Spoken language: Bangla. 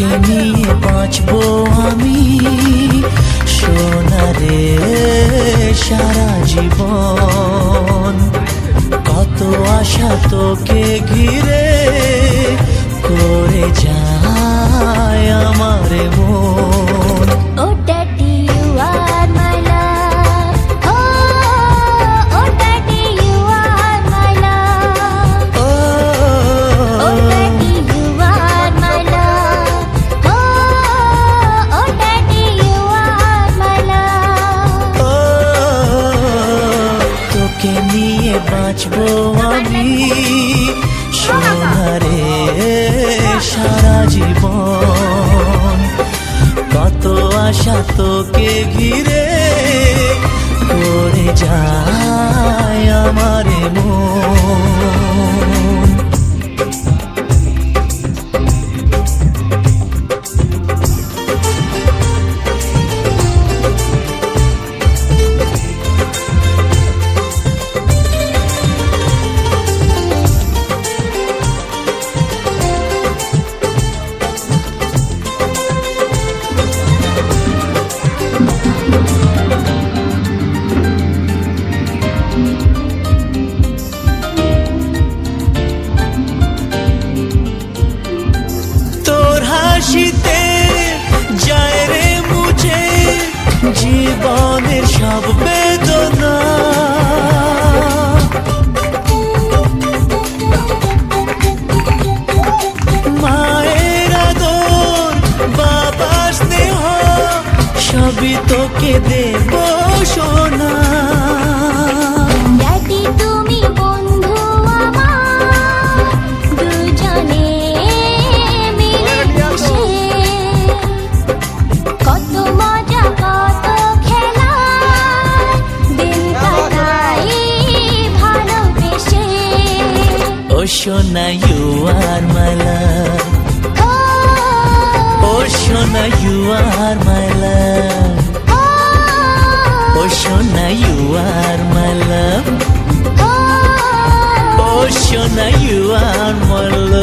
তোকে নিয়ে বাঁচবো আমি সোনারে সারা জীবন। কত আশা তোকে ঘিরে করে যায় আমার মন। Oh daddy, you are my love. Oh daddy, you are my love. Oh daddy, you are my love. Oh daddy, you are my love. তোকে নিয়ে বাঁচবো আমি সোনারে সারা জীবন। কত আশা তোকে ঘিরে করে যায় আমার মন। হাসিতে যায় রে মুছে জীবনের সব বেদনা। মায়ের আদর বাবার স্নেহ সবই তোকে দেব সোনা। Daddy, তুমি বন্ধু আমার, দুজনে মিলেমিশে কত মজা কত খেলা দিন কাটাই ভালোবেসে। ও সোনা you are my love. ও সোনা you are my love. ও সোনা you are my love. ও সোনা you are my love.